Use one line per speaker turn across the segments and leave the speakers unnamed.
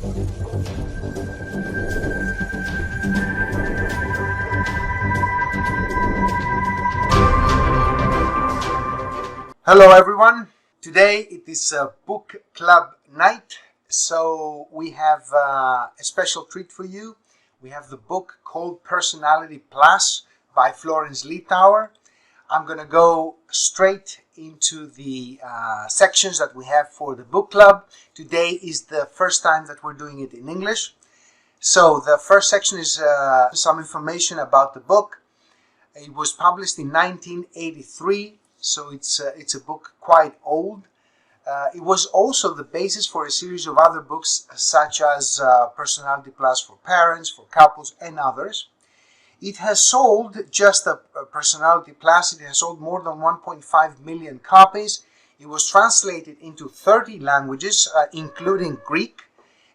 Hello everyone. Today it is a book club night, so we have a special treat for you. We have the book called Personality Plus by Florence Littauer. I'm going to go straight into the sections that we have for the book club. Today is the first time that we're doing it in English. So the first section is some information about the book. It was published in 1983. So it's a book quite old. It was also the basis for a series of other books such as Personality Plus for Parents, for Couples, and others. It has sold, just a Personality Plus, it has sold more than 1.5 million copies. It was translated into 30 languages, including Greek.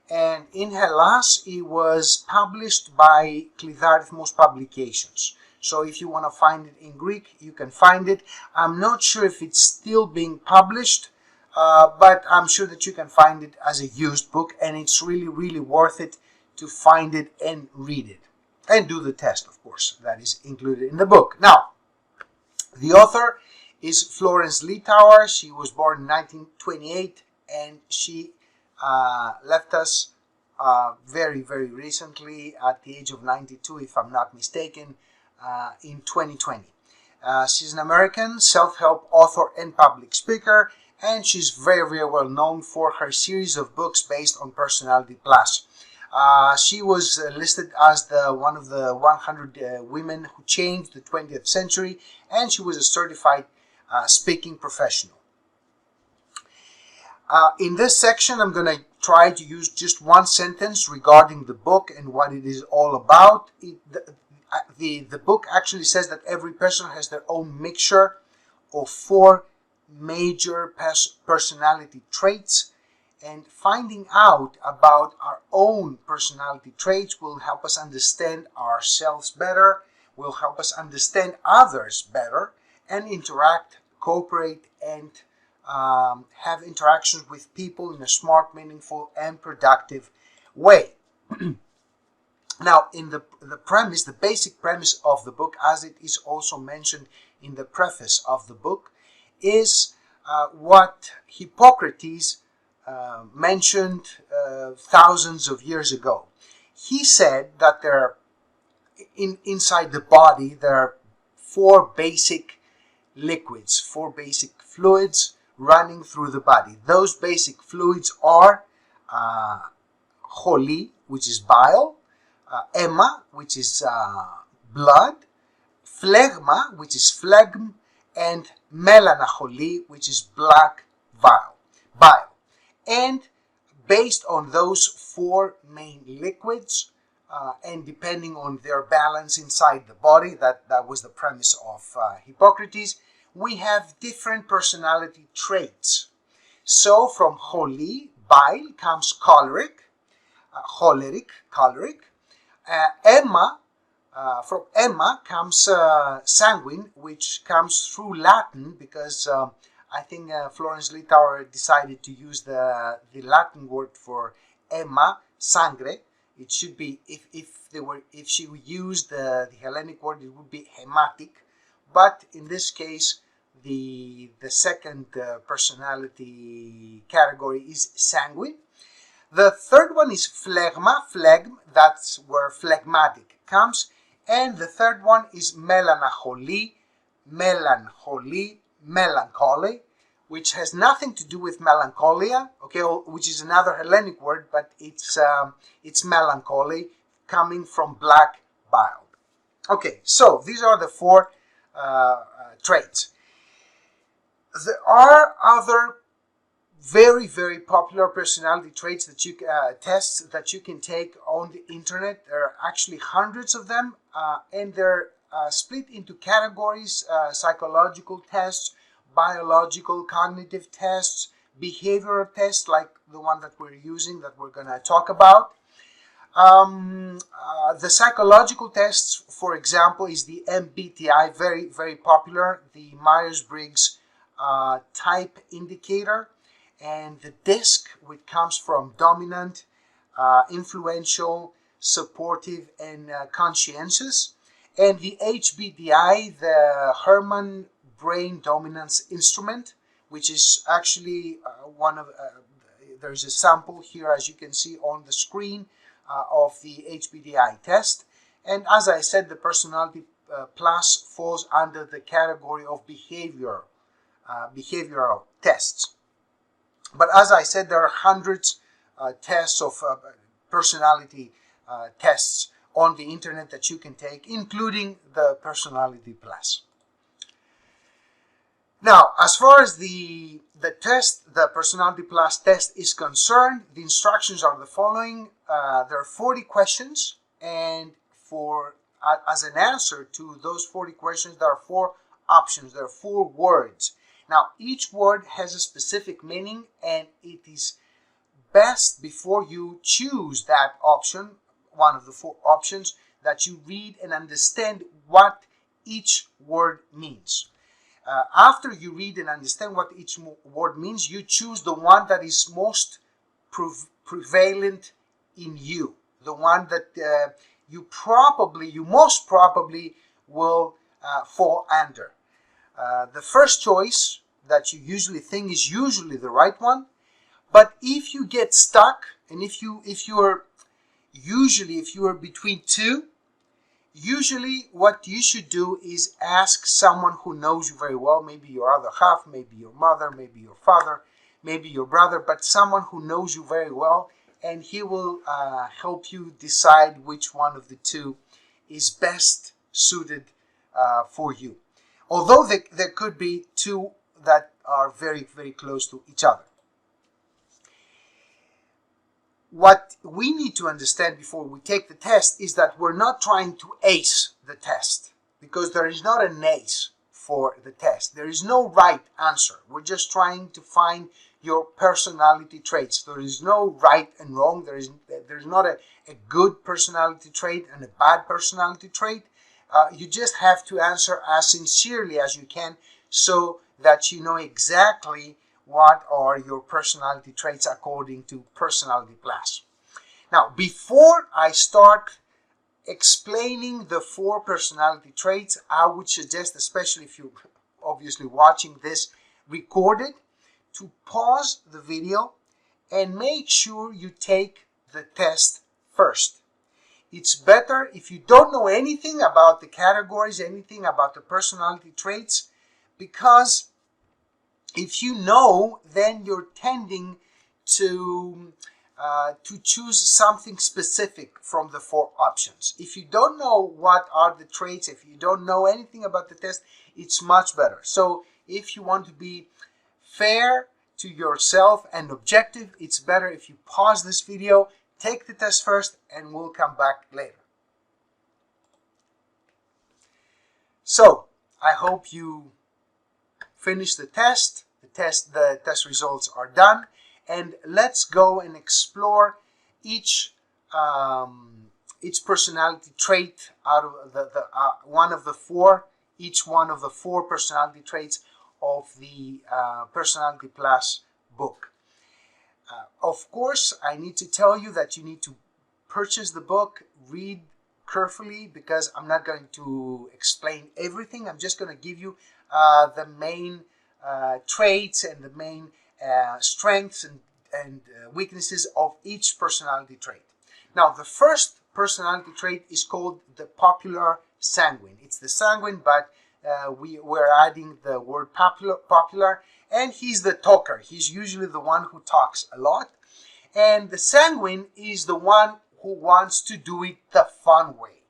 And in Hellas, it was published by Κλειδάριθμος Publications. So if you want to find it in Greek, you can find it. I'm not sure if it's still being published, but I'm sure that you can find it as a used book, and it's really, really worth it to find it and read it. And do the test, of course, that is included in the book. Now, the author is Florence Littauer. She was born in 1928, and she left us very, very recently at the age of 92, if I'm not mistaken. In 2020. She's an American self-help author and public speaker, and she's very, very well known for her series of books based on Personality Plus. She was listed as one of the 100 women who changed the 20th century, and she was a certified speaking professional. In this section, I'm going to try to use just one sentence regarding the book and what it is all about. The book actually says that every person has their own mixture of 4 major personality traits, and finding out about our own personality traits will help us understand ourselves better, will help us understand others better, and interact, cooperate, and have interactions with people in a smart, meaningful, and productive way. Now, in the premise, the basic premise of the book, as it is also mentioned in the preface of the book, is what Hippocrates mentioned thousands of years ago. He said that inside the body there are 4 basic liquids, 4 basic fluids running through the body. Those basic fluids are choli, which is bile, αίμα, which is blood, phlegma, which is phlegm, and melancholy, which is black bile. And based on those 4 main liquids, and depending on their balance inside the body, that was the premise of Hippocrates, we have different personality traits. So from choli, bile, comes choleric, αίμα, from αίμα comes sanguine, which comes through Latin, because I think Florence Littauer decided to use the Latin word for αίμα, sangre. It should be, if she used the Hellenic word, it would be hematic. But in this case, the second personality category is sanguine. The third one is phlegm, that's where phlegmatic comes. And the third one is melancholy, which has nothing to do with melancholia, okay, which is another Hellenic word, but it's melancholy, coming from black bile. Okay, so these are the 4 traits. There are other very, very popular personality traits that you tests that you can take on the internet. There are actually hundreds of them, and they're split into categories: psychological tests, biological, cognitive tests, behavioral tests like the one that we're using, that we're going to talk about. The psychological tests, for example, is the MBTI, very, very popular, the Myers-Briggs type indicator, and the DISC, which comes from dominant, influential, supportive, and conscientious. And the HBDI, the Herman Brain Dominance Instrument, which is actually there's a sample here, as you can see on the screen, of the HBDI test. And as I said, the Personality Plus falls under the category of behavioral tests. But as I said, there are hundreds tests of personality tests on the internet that you can take, including the Personality Plus. Now, as far as the Personality Plus test is concerned, the instructions are the following. There are 40 questions, and as an answer to those 40 questions, there are 4 options. There are 4 words. Now, each word has a specific meaning, and it is best, before you choose that option, one of the 4 options, that you read and understand what each word means. After you read and understand what each word means, you choose the one that is most prevalent in you, the one that you most probably will fall under. The first choice that you usually think is usually the right one, but if you get stuck, and if you are between 2, usually what you should do is ask someone who knows you very well, maybe your other half, maybe your mother, maybe your father, maybe your brother, but someone who knows you very well, and he will help you decide which one of the 2 is best suited for you. Although there could be 2 that are very, very close to each other. What we need to understand before we take the test is that we're not trying to ace the test, because there is not an ace for the test. There is no right answer. We're just trying to find your personality traits. There is no right and wrong. There's not a good personality trait and a bad personality trait. You just have to answer as sincerely as you can, so that you know exactly what are your personality traits according to Personality Plus. Now, before I start explaining the 4 personality traits, I would suggest, especially if you're obviously watching this recorded, to pause the video and make sure you take the test first. It's better if you don't know anything about the categories, anything about the personality traits, because if you know, then you're tending to choose something specific from the 4 options. If you don't know what are the traits, if you don't know anything about the test, it's much better. So if you want to be fair to yourself and objective, it's better if you pause this video, take the test first, and we'll come back later. So I hope you finish the test. The test results are done, and let's go and explore each personality trait out of the one of the 4. Each one of the 4 personality traits of the Personality Plus book. Of course, I need to tell you that you need to purchase the book, read carefully, because I'm not going to explain everything. I'm just going to give you the main traits and the main strengths and weaknesses of each personality trait. Now, the first personality trait is called the Popular Sanguine. It's the sanguine, but we're adding the word popular, and he's the talker. He's usually the one who talks a lot. And the sanguine is the one who wants to do it the fun way.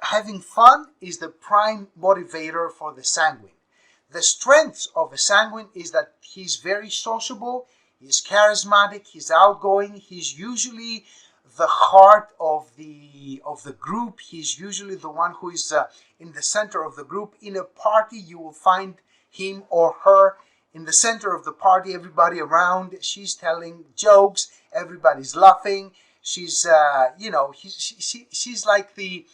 Having fun is the prime motivator for the sanguine. The strengths of a sanguine is that he's very sociable, he's charismatic, he's outgoing, he's usually the heart of the group. He's usually the one who is in the center of the group. In a party, you will find him or her in the center of the party, everybody around. She's telling jokes, everybody's laughing. She's she's like the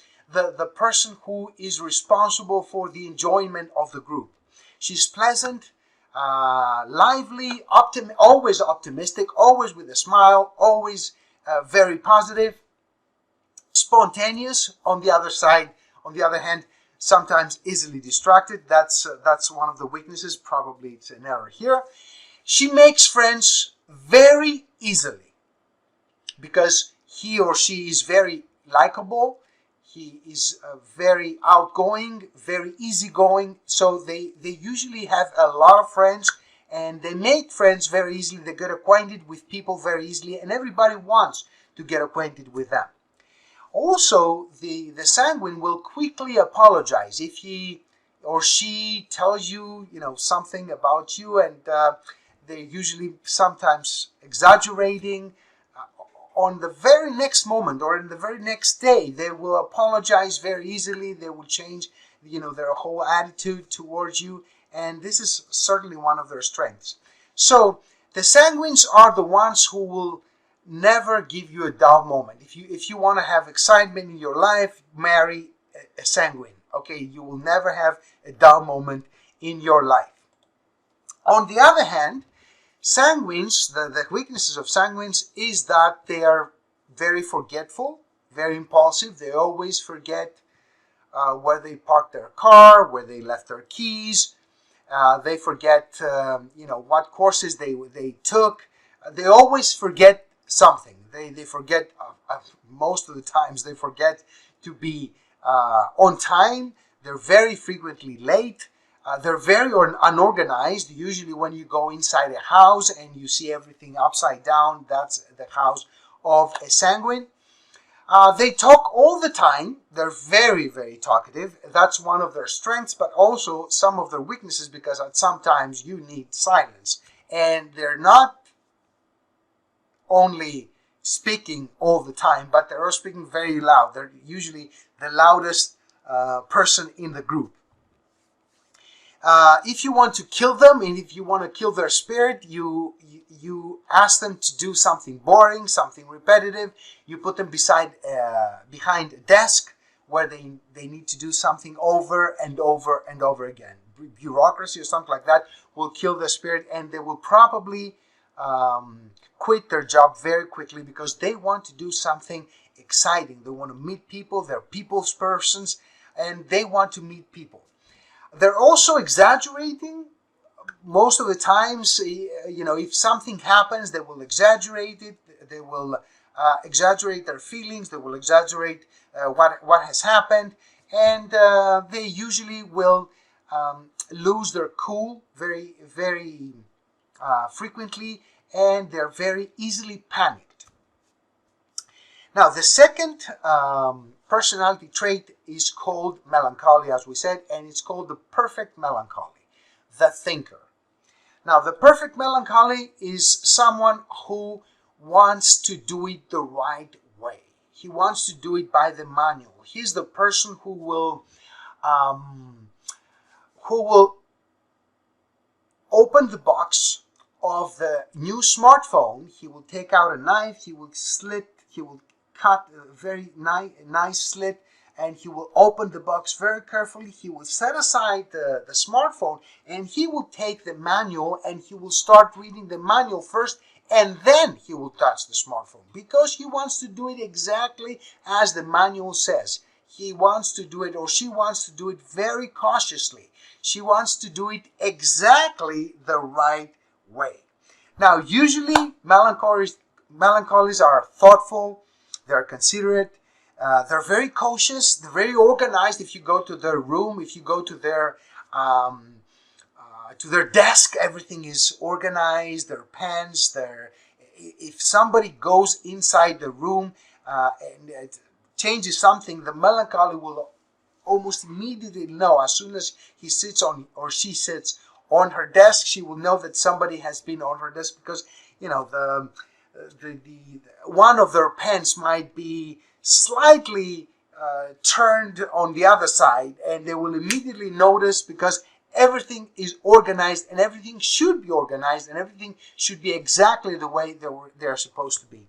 person who is responsible for the enjoyment of the group. She's pleasant, lively, always optimistic, always with a smile, always very positive, spontaneous. On the other hand, sometimes easily distracted. That's one of the weaknesses. Probably it's an error here. She makes friends very easily because he or she is very likable. He is very outgoing, very easygoing. So they usually have a lot of friends, and they make friends very easily. They get acquainted with people very easily, and everybody wants to get acquainted with them. Also, the sanguine will quickly apologize if he or she tells you, something about you, and they're usually sometimes exaggerating. On the very next moment or in the very next day, they will apologize very easily. They will change, their whole attitude towards you, and this is certainly one of their strengths. So the sanguines are the ones who will never give you a dull moment. If you want to have excitement in your life, marry a sanguine. Okay, you will never have a dull moment in your life. On the other hand, sanguines, the weaknesses of sanguines is that they are very forgetful, very impulsive. They always forget where they parked their car, where they left their keys. They forget, what courses they took. They always forget something. They forget, most of the times, they forget to be on time. They're very frequently late. They're very unorganized. Usually when you go inside a house and you see everything upside down, that's the house of a sanguine. They talk all the time. They're very, very talkative. That's one of their strengths, but also some of their weaknesses, because sometimes you need silence. And they're not only speaking all the time, but they're also speaking very loud. They're usually the loudest person in the group. If you want to kill them, and if you want to kill their spirit, you ask them to do something boring, something repetitive. You put them behind a desk where they need to do something over and over and over again. Bureaucracy or something like that will kill their spirit, and they will probably quit their job very quickly because they want to do something exciting. They want to meet people. They're people's persons, and they want to meet people. They're also exaggerating. Most of the times, if something happens, they will exaggerate it. They will exaggerate their feelings. They will exaggerate what has happened. And they usually will lose their cool very, very frequently. And they're very easily panicked. Now, the second personality trait is called melancholy, as we said, and it's called the perfect melancholy, the thinker. Now, the perfect melancholy is someone who wants to do it the right way. He wants to do it by the manual. He's the person who will open the box of the new smartphone. He will take out a knife. He will cut a very nice slit, and he will open the box very carefully. He will set aside the smartphone, and he will take the manual, and he will start reading the manual first, and then he will touch the smartphone, because he wants to do it exactly as the manual says. He wants to do it, or she wants to do it very cautiously. She wants to do it exactly the right way. Now, usually melancholies are thoughtful. They're considerate. They're very cautious. They're very organized. If you go to their room, if you go to their desk, everything is organized. Their pens. If somebody goes inside the room and it changes something, the melancholy will almost immediately know. As soon as he sits on or she sits on her desk, she will know that somebody has been on her desk, because the one of their pens might be slightly turned on the other side, and they will immediately notice, because everything is organized, and everything should be organized, and everything should be exactly the way they're supposed to be.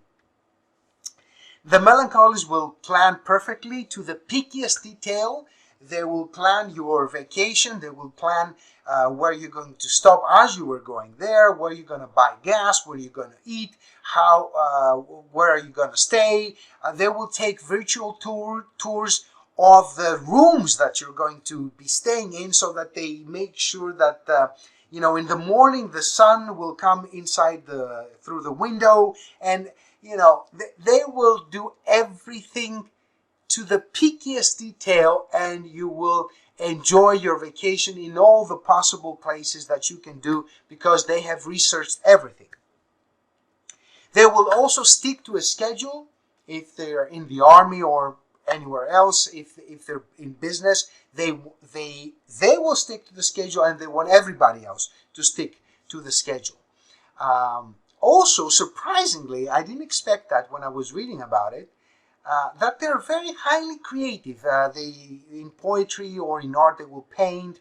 The melancholies will plan perfectly to the pickiest detail. They will plan your vacation. They will plan where you're going to stop as you were going there, where you're going to buy gas, where you're going to eat, where are you going to stay. They will take virtual tours of the rooms that you're going to be staying in, so that they make sure that in the morning the sun will come inside through the window, and they will do everything to the peakiest detail, and you will enjoy your vacation in all the possible places that you can do, because they have researched everything. They will also stick to a schedule if they're in the army or anywhere else. If they're in business, they will stick to the schedule, and they want everybody else to stick to the schedule. Also, surprisingly, I didn't expect that when I was reading about it, that they're very highly creative. In poetry or in art, they will paint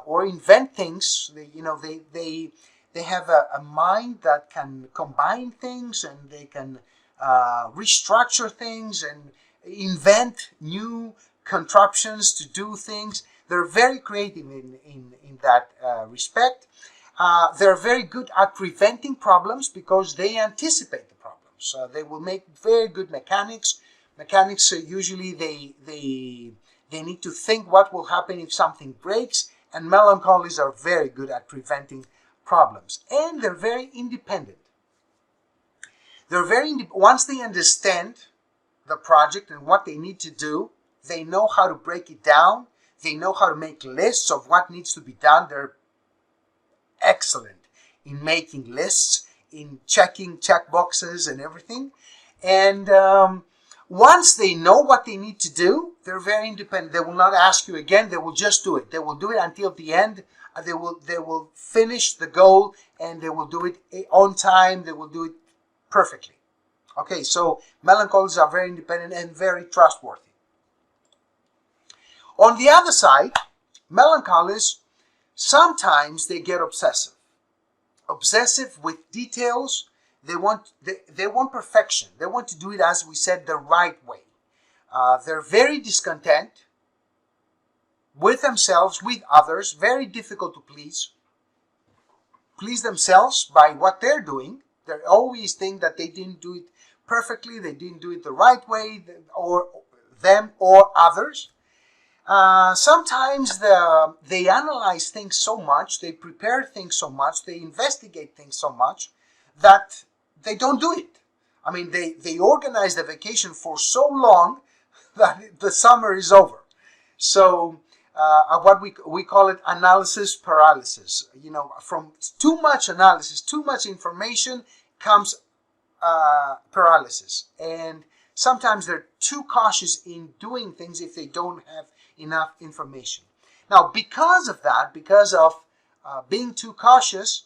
or invent things. They have a mind that can combine things, and they can restructure things and invent new contraptions to do things. They're very creative in that respect. They're very good at preventing problems because they anticipate the problems. They will make very good mechanics. Mechanics usually they need to think what will happen if something breaks, and melancholies are very good at preventing problems. And they're very independent. Once they understand the project and what they need to do, they know how to break it down. They know how to make lists of what needs to be done. They're excellent in making lists, in checking checkboxes and everything. And once they know what they need to do, they're very independent. They will not ask you again. They will just do it. They will do it until the end. They will finish the goal, and they will do it on time. They will do it perfectly. Okay, so melancholies are very independent and very trustworthy. On the other side, melancholies, sometimes they get obsessive. Obsessive with details. They want perfection. They want to do it, as we said, the right way. They're very discontent with themselves, with others, very difficult to please. Please themselves by what they're doing. They always think that they didn't do it perfectly, they didn't do it the right way, or them or others. Sometimes they analyze things so much, they prepare things so much, they investigate things so much that they don't do it. I mean, they organize the vacation for so long that the summer is over. So what we call it analysis paralysis. From too much analysis, too much information comes paralysis. And sometimes they're too cautious in doing things if they don't have enough information. Now, because of that, because of being too cautious,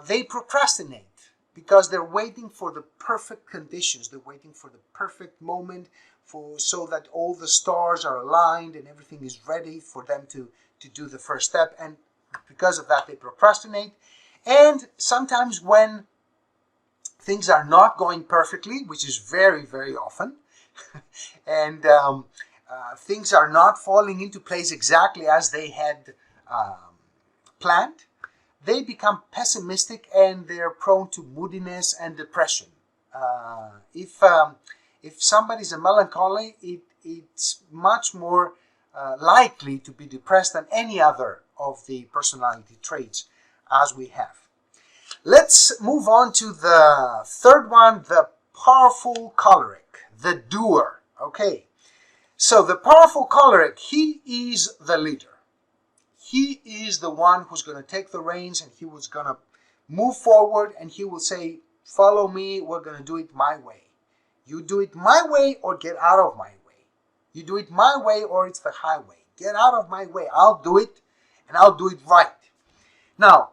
they procrastinate because they're waiting for the perfect conditions. They're waiting for the perfect moment so that all the stars are aligned and everything is ready for them to do the first step. And because of that, they procrastinate. And sometimes when things are not going perfectly, which is very, very often, and things are not falling into place exactly as they had planned, they become pessimistic and they're prone to moodiness and depression. If somebody's a melancholy, it's much more likely to be depressed than any other of the personality traits as we have. Let's move on to the third one, the powerful choleric, the doer. Okay, so the powerful choleric, he is the leader. He is the one who's going to take the reins, and he was going to move forward, and he will say, follow me, we're going to do it my way. You do it my way or get out of my way. You do it my way or it's the highway. Get out of my way. I'll do it, and I'll do it right. Now,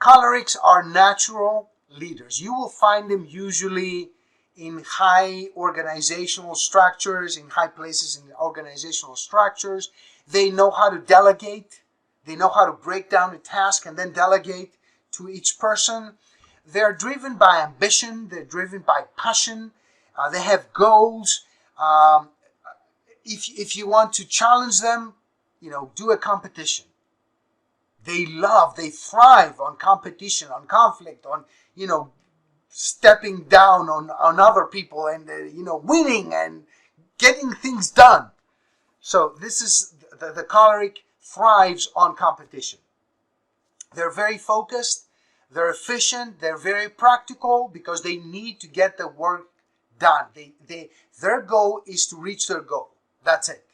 cholerics are natural leaders. You will find them usually in high organizational structures, in high places in organizational structures. They know how to delegate. They know how to break down a task and then delegate to each person. They're driven by ambition. They're driven by passion. They have goals. if you want to challenge them, do a competition. They thrive on competition, on conflict, on, stepping down on other people and, winning and getting things done. So this is, the choleric thrives on competition. They're very focused, they're efficient, they're very practical because they need to get the work done. Their goal is to reach their goal. That's it.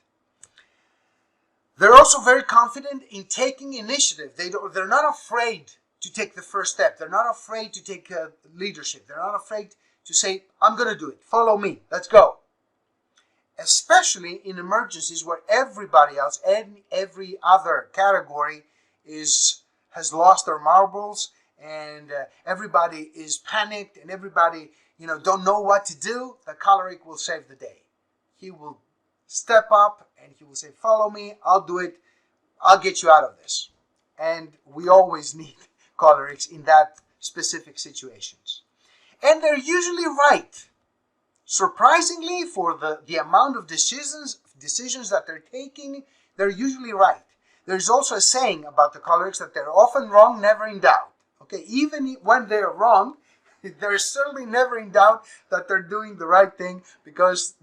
They're also very confident in taking initiative. They're not afraid to take the first step. They're not afraid to take leadership. They're not afraid to say, I'm going to do it. Follow me. Let's go. Especially in emergencies where everybody else and every other category has lost their marbles, and everybody is panicked, and everybody don't know what to do. The choleric will save the day. He will step up and he will say, follow me, I'll do it, I'll get you out of this. And we always need cholerics in that specific situations. And they're usually right. Surprisingly, for the amount of decisions that they're taking, they're usually right. There's also a saying about the cholerics that they're often wrong, never in doubt. Okay, even when they're wrong, they're certainly never in doubt that they're doing the right thing, because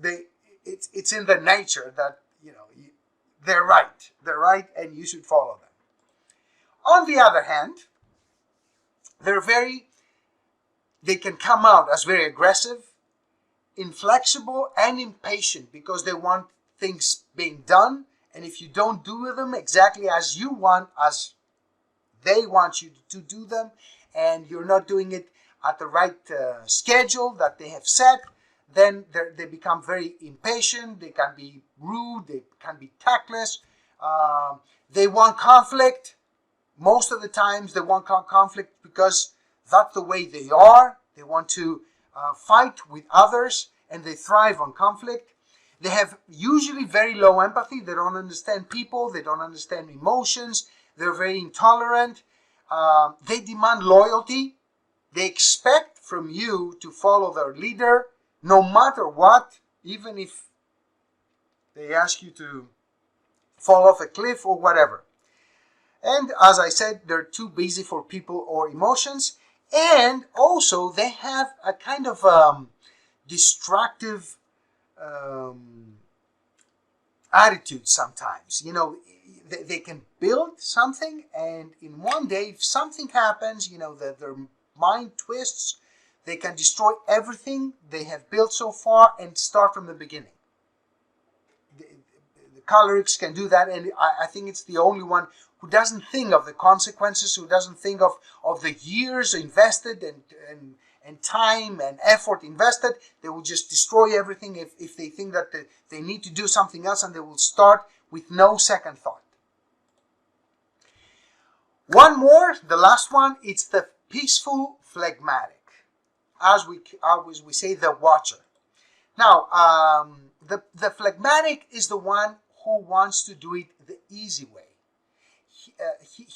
it's in their nature that they're right. They're right, and you should follow them. On the other hand, they can come out as very aggressive, inflexible, and impatient because they want things being done. And if you don't do them exactly as you want, as they want you to do them, and you're not doing it at the right schedule that they have set, then they become very impatient. They can be rude. They can be tactless. They want conflict. Most of the times they want conflict because that's the way they are. They want to fight with others, and they thrive on conflict. They have usually very low empathy. They don't understand people. They don't understand emotions. They're very intolerant. They demand loyalty. They expect from you to follow their leader no matter what, even if they ask you to fall off a cliff or whatever. And as I said, they're too busy for people or emotions. And also they have a kind of destructive attitude sometimes. They can build something, and in one day, if something happens, their mind twists, they can destroy everything they have built so far and start from the beginning. The cholerics can do that, and I think it's the only one who doesn't think of the consequences, who doesn't think of the years invested and time and effort invested. They will just destroy everything if they think that they need to do something else, and they will start with no second thought. One more, the last one, it's the peaceful phlegmatic. As we say, the watcher. Now, the phlegmatic is the one who wants to do it the easy way.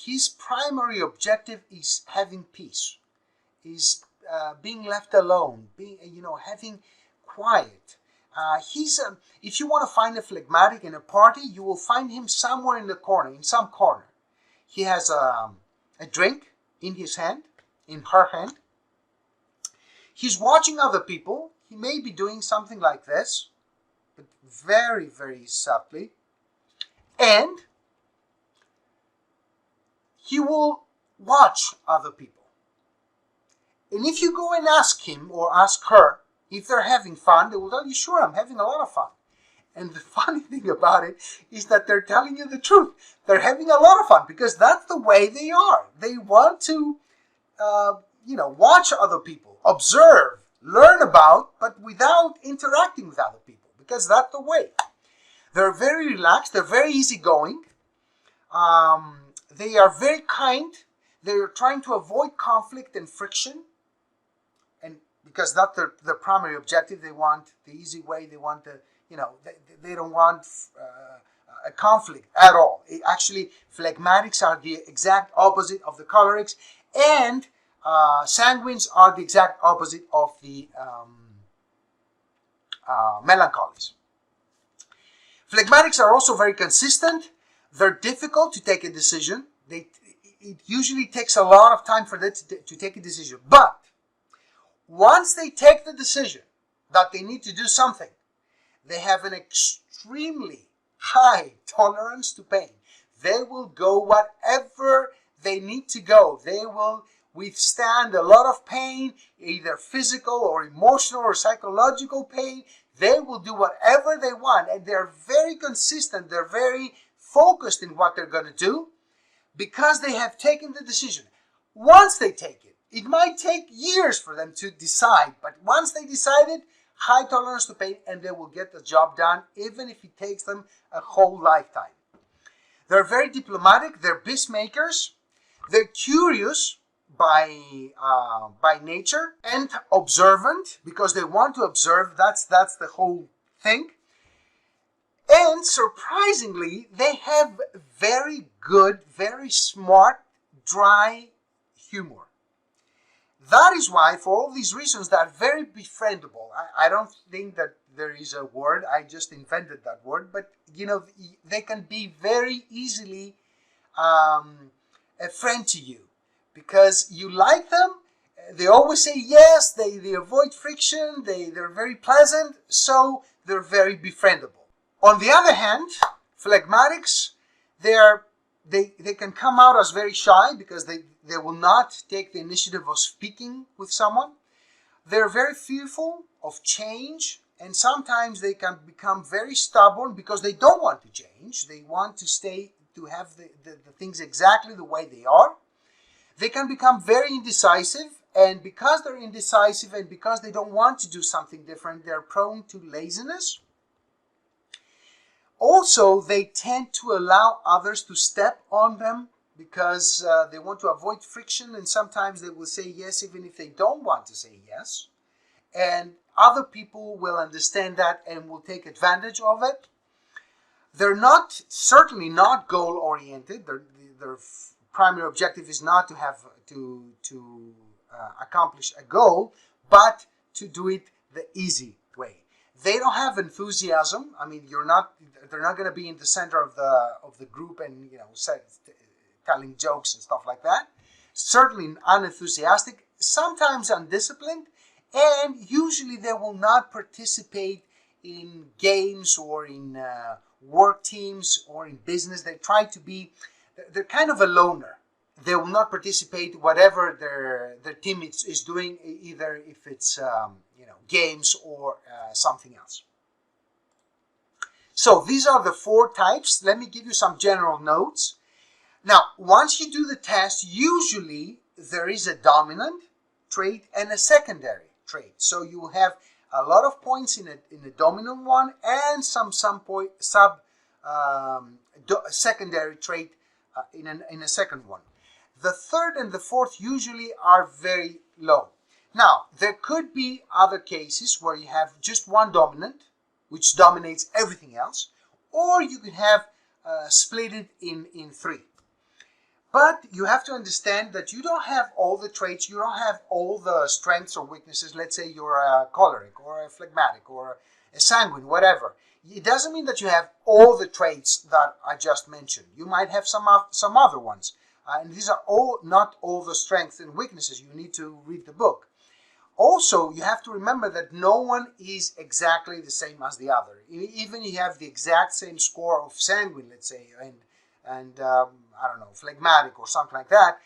His primary objective is having peace, is being left alone, having quiet. If you want to find a phlegmatic in a party, you will find him somewhere in the corner, in some corner. He has a drink in his hand, in her hand. He's watching other people. He may be doing something like this, but very, very subtly. And he will watch other people. And if you go and ask him or ask her if they're having fun, they will tell you, sure, I'm having a lot of fun. And the funny thing about it is that they're telling you the truth. They're having a lot of fun because that's the way they are. They want to, watch other people, observe, learn about, but without interacting with other people, because that's the way. They're very relaxed. They're very easygoing. They are very kind. They're trying to avoid conflict and friction. And because that's their primary objective, they want the easy way. They want they don't want a conflict at all. Actually, phlegmatics are the exact opposite of the cholerics, and sanguines are the exact opposite of the melancholies. Phlegmatics are also very consistent. They're difficult to take a decision. It usually takes a lot of time for them to take a decision. But once they take the decision that they need to do something, they have an extremely high tolerance to pain. They will go whatever they need to go. They will withstand a lot of pain, either physical or emotional or psychological pain. They will do whatever they want, and they're very consistent. They're very focused in what they're going to do because they have taken the decision. Once they take it, it might take years for them to decide, but once they decided, high tolerance to pain, and they will get the job done, even if it takes them a whole lifetime. They're very diplomatic. They're peacemakers. They're curious by nature and observant because they want to observe. That's the whole thing. And surprisingly, they have very good, very smart, dry humor. That is why, for all these reasons, they're very befriendable. I don't think that there is a word. I just invented that word. But, they can be very easily a friend to you because you like them. They always say yes. They avoid friction. They're very pleasant. So they're very befriendable. On the other hand, phlegmatics, they can come out as very shy because they will not take the initiative of speaking with someone. They're very fearful of change, and sometimes they can become very stubborn because they don't want to change. They want to have the things exactly the way they are. They can become very indecisive, and because they're indecisive and because they don't want to do something different, they're prone to laziness. Also, they tend to allow others to step on them because they want to avoid friction, and sometimes they will say yes even if they don't want to say yes. And other people will understand that and will take advantage of it. They're certainly not goal-oriented. Their primary objective is not to have to accomplish a goal, but to do it the easy way. They don't have enthusiasm. I mean, they're not going to be in the center of the group and telling jokes and stuff like that. Certainly unenthusiastic, sometimes undisciplined, and usually they will not participate in games or in work teams or in business. They're kind of a loner. They will not participate whatever their team is doing, either if it's games or something else. So these are the 4 types. Let me give you some general notes. Now, once you do the test, usually there is a dominant trait and a secondary trait. So you will have a lot of points in a dominant one and some secondary trait in a second one. The third and the fourth usually are very low. Now, there could be other cases where you have just one dominant, which dominates everything else, or you could have split it in 3. But you have to understand that you don't have all the traits, you don't have all the strengths or weaknesses. Let's say you're a choleric or a phlegmatic or a sanguine, whatever. It doesn't mean that you have all the traits that I just mentioned. You might have some other ones. And these are not all the strengths and weaknesses. You need to read the book. Also, you have to remember that no one is exactly the same as the other. Even if you have the exact same score of sanguine, let's say, and I don't know, phlegmatic or something like that,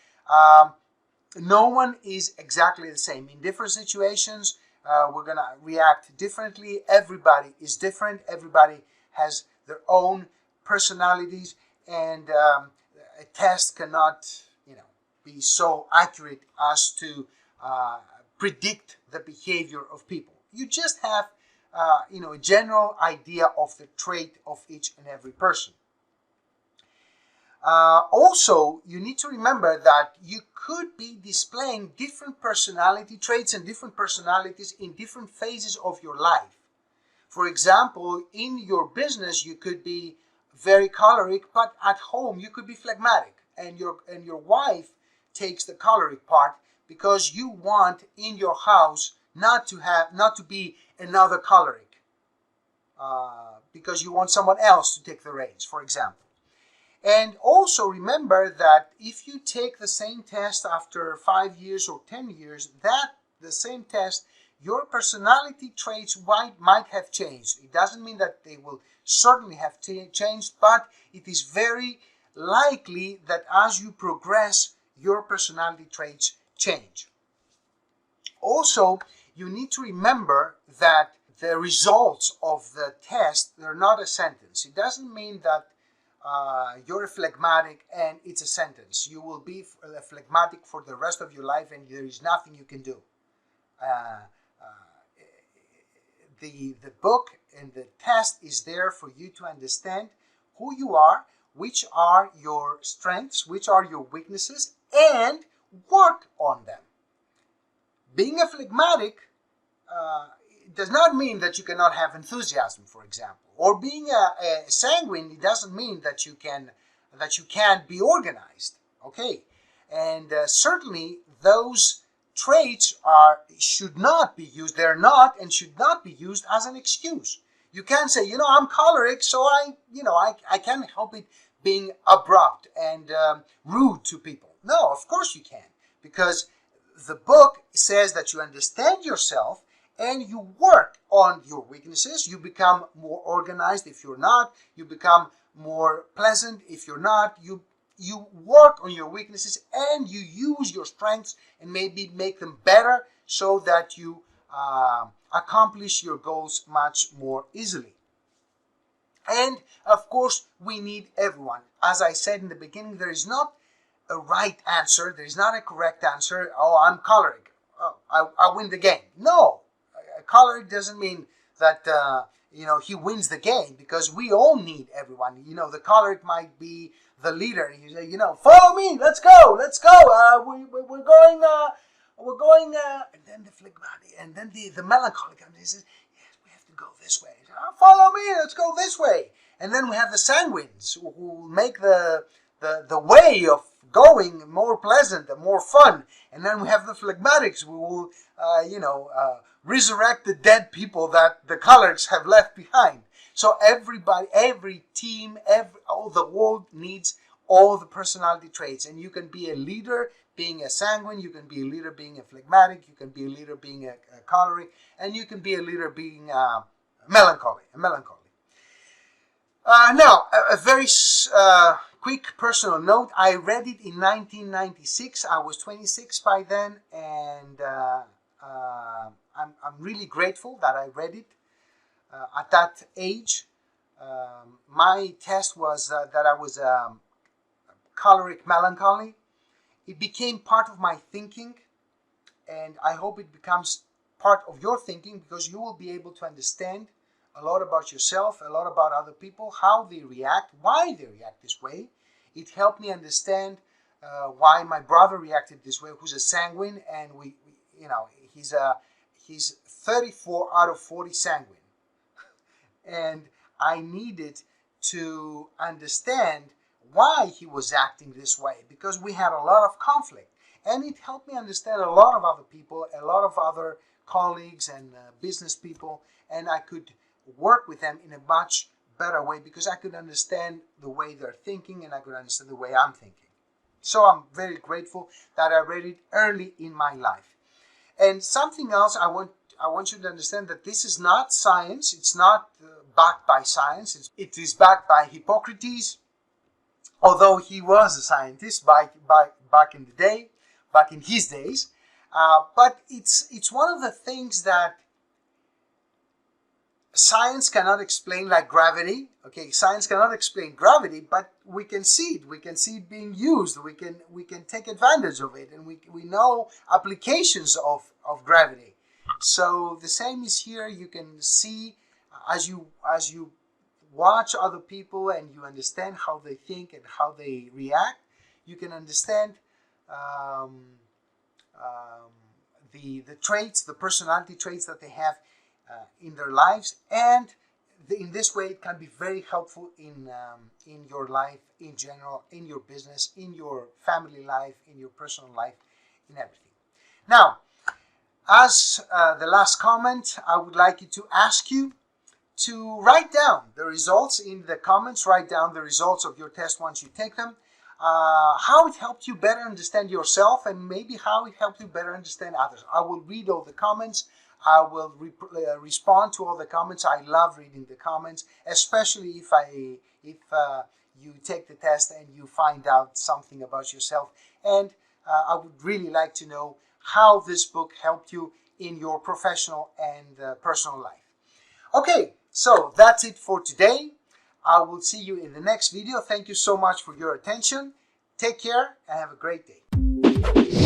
no one is exactly the same. In different situations, we're going to react differently. Everybody is different. Everybody has their own personalities, and a test cannot, be so accurate as to predict the behavior of people. You just have, a general idea of the trait of each and every person. Also, you need to remember that you could be displaying different personality traits and different personalities in different phases of your life. For example, in your business, you could be very choleric, but at home you could be phlegmatic, and your wife takes the choleric part because you want in your house not to be another choleric. because you want someone else to take the reins, for example. And also remember that if you take the same test after 5 years or 10 years, the same test, your personality traits might have changed. It doesn't mean that they will certainly have changed, but it is very likely that as you progress, your personality traits change. Also, you need to remember that the results of the test, they're not a sentence. It doesn't mean that you're a phlegmatic and it's a sentence. You will be a phlegmatic for the rest of your life and there is nothing you can do. The book and the test is there for you to understand who you are, which are your strengths, which are your weaknesses, and work on them. Being a phlegmatic does not mean that you cannot have enthusiasm, for example. Or being a sanguine, it doesn't mean that you can't be organized. Okay, and certainly those traits should not be used. They're not and should not be used as an excuse. You can't say, I'm choleric, so I can't help it being abrupt and rude to people. No, of course you can, because the book says that you understand yourself and you work on your weaknesses. You become more organized if you're not. You become more pleasant if you're not. You work on your weaknesses and you use your strengths and maybe make them better so that you accomplish your goals much more easily. And of course, we need everyone. As I said in the beginning, there is not a right answer. There is not a correct answer. Oh, I'm choleric. Oh, I win the game. No. Choleric doesn't mean that he wins the game, because we all need everyone. The choleric might be the leader. He say, follow me, let's go. We're going. And then the phlegmatic, and then the melancholy comes. He says, yes, we have to go this way. Follow me, let's go this way. And then we have the sanguines who make the way of going more pleasant and more fun. And then we have the phlegmatics who will, resurrect the dead people that the cholerics have left behind. So everybody, every team, all the world needs all the personality traits. And you can be a leader being a sanguine, you can be a leader being a phlegmatic, you can be a leader being a choleric, and you can be a leader being melancholy. Now, a very quick personal note. I read it in 1996. I was 26 by then, and I'm really grateful that I read it at that age. My test was that I was choleric melancholy. It became part of my thinking, and I hope it becomes part of your thinking, because you will be able to understand a lot about yourself, a lot about other people, how they react, why they react this way. It helped me understand why my brother reacted this way, who's a sanguine, and he's 34 out of 40 sanguine. And I needed to understand why he was acting this way, because we had a lot of conflict. And it helped me understand a lot of other people, a lot of other colleagues and business people, and I could work with them in a much better way, because I could understand the way they're thinking and I could understand the way I'm thinking. So I'm very grateful that I read it early in my life. And something else, I want you to understand that this is not science. It's not backed by science. It is backed by Hippocrates, although he was a scientist back in the day, back in his days. But it's one of the things that science cannot explain, like gravity. Okay, science cannot explain gravity, but we can see it. We can see it being used. We can take advantage of it, and we know applications of gravity. So the same is here. You can see as you watch other people and you understand how they think and how they react, you can understand the traits, the personality traits that they have in their lives, and in this way it can be very helpful in your life in general, in your business, in your family life, in your personal life, in everything. Now, as the last comment, I would like to ask you to write down the results in the comments. Write down the results of your test once you take them. How it helped you better understand yourself, and maybe how it helped you better understand others. I will read all the comments. I will respond to all the comments. I love reading the comments, especially if you take the test and you find out something about yourself. And I would really like to know how this book helped you in your professional and personal life. Okay, so that's it for today. I will see you in the next video. Thank you so much for your attention. Take care and have a great day.